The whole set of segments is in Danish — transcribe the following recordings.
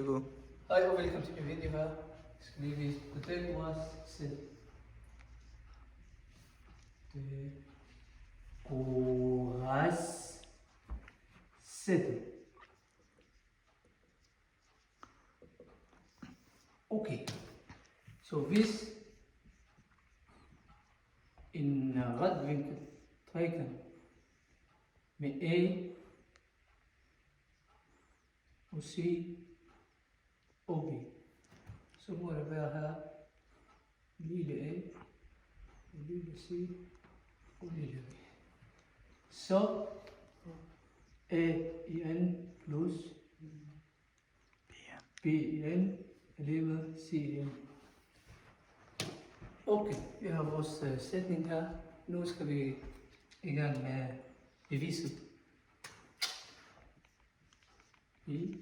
Hej og velkommen til min video her. Jeg skal lige vise Pythagoras sæt. Pythagoras sæt. Okay, så hvis en retvinklet trekant med A og C og B, så må der være her lille A, lille C og lille B. Så A i N plus B i N er lige med C i N. Okay, vi har vores sætning her. Nu skal vi i gang med beviset. Bevis.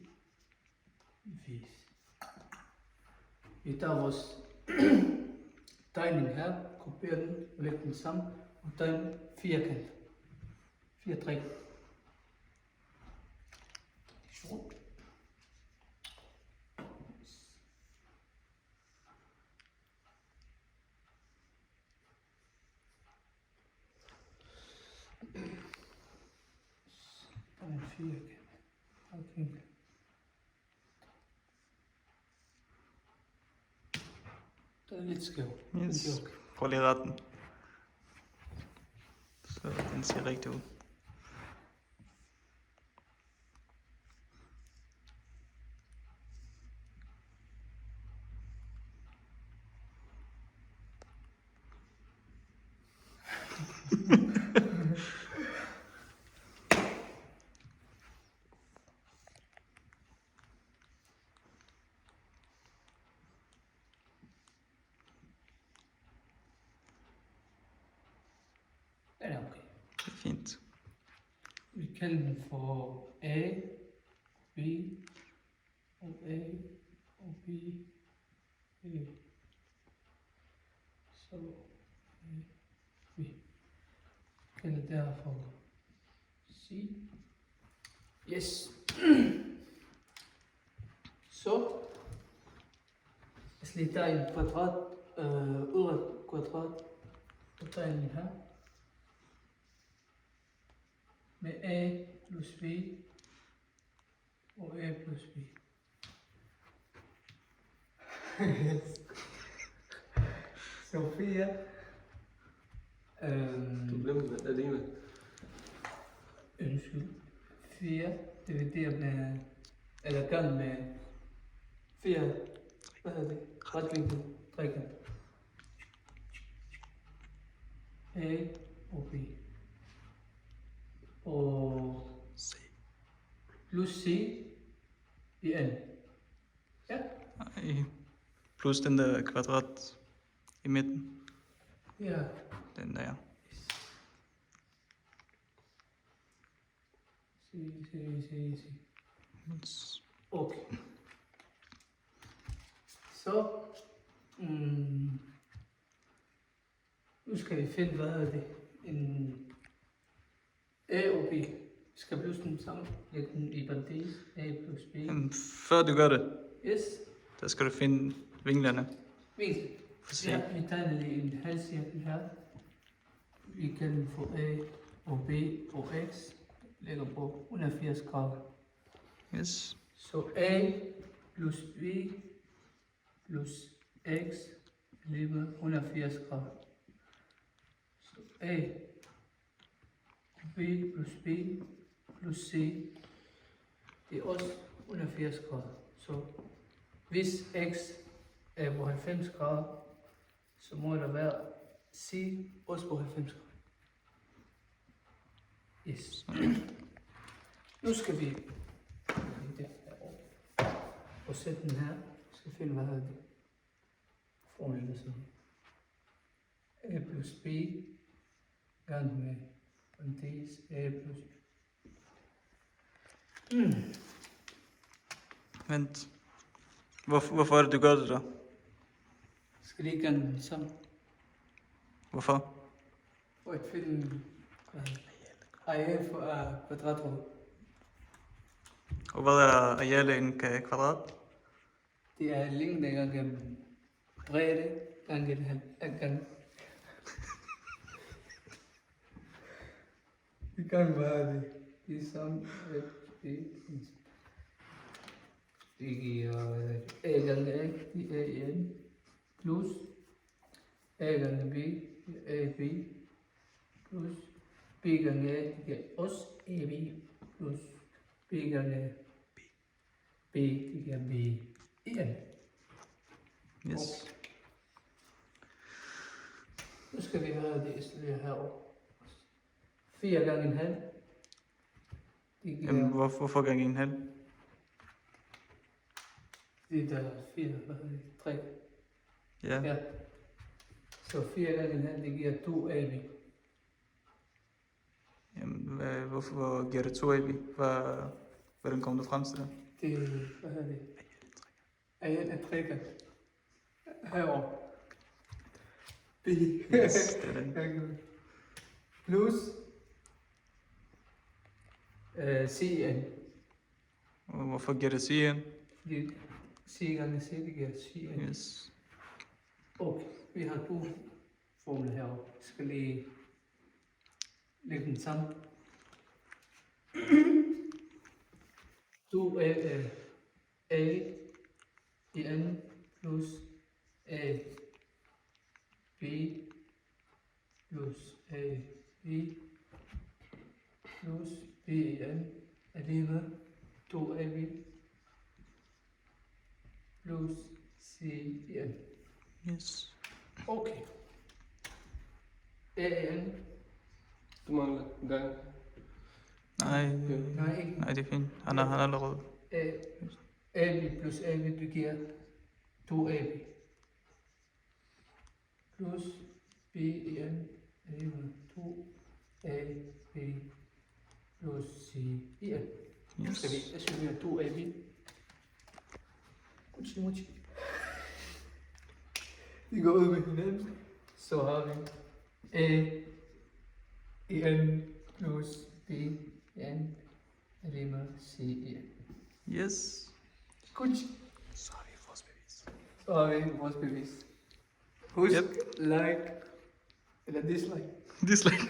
Vi tager vores tegning her, kopierer den og lægger den sammen og tager en firkant. 4 træk. En firkant. Okay. Det er lidt skæv. Yes. Prøv lige at rette den. Så den ser rigtig ud. Den er okay. Det er fint. Vi kalder den for A, B og A og B. A. Så A, B. Vi kalder der for C. Yes. Så hvis vi tager en kvadrat, udret kvadrat, og tager den her. Med A plus B og A plus B. Sofia. Du glemte alene. Undskyld. 4 divideret med, eller gang med 4, hvad hedder det? Retvinklet trekant. A og B. Og C. plus C i N. Ja? Plus den der kvadrat i midten. Ja. Den der. C. Okay. Så nu skal vi finde, hvad er det? En A og B. Vi skal pludselig dem sammen. Læg den i parentes. A plus B. Men før du gør det, Yes. der skal du finde vinklerne. Vinkel. Se. Ja, vi tegner lige en halvcirkel her. Vi kalder den for A og B og X. Lægger på 180 grader. Yes. Så A plus B plus X lige med 180 grader. Så A B plus B plus C, det er også 180 grader. Så hvis X er på 90 grader, så må der være C også på 90 grader. Yes. Nu skal vi og sætte den her. Vi skal finde, hvad hedder det? Formlen er sådan. A plus B gang med parentes A plus B. Vent. Hvorfor er det, du gør det der? Skal lige gange den sammen. Hvorfor? For at finde areal for kvadratrum. Og hvad er arealet i en kvadrat? Det er længde gange bredde gange gang. Det kan være det. Det er samme. Det giver A gange A, det er AN, plus A gange B, det er AB, plus B gange A, det giver også AB, plus B gange B, det giver B, AN. Yes. Nu skal vi have det isoleret herovre. 4 gange en halv. Det giver Jamen, hvorfor gang 1,5? det der 4, hvad hedder det? 3. Ja. Ja. Så 4 gange en halv, det giver 2 AB. Jamen, hvorfor giver det 2 AB? Hvordan kom du frem til det? Det, hvad hedder det? AN er 3 gange. Herovre. B. Yes, det er den. Plus CN. Og hvorfor giver det CN? Det C gange C, det giver CN. Yes. Okay, vi har 2 formler herovre. Vi skal lige lægge dem sammen. 2 A i N plus A B plus A B plus B i N er lige med 2 AB plus C i N. Yes. Okay. A i N. Du mangler gang. Nej, Nej, ikke. nej, det er fint. Han er allerede. AB plus AB, det giver 2 AB. Plus B i N er lige med 2 AB plus C i N. Nu skal vi assumere 2 AB. Muchi. De går ud med hinanden. Så har vi A i N plus B i N er lige med C i N. Yes. Godt. Så har vi vores bevis. Så har vi vores bevis. Husk, Yep. like eller dislike. Dislike.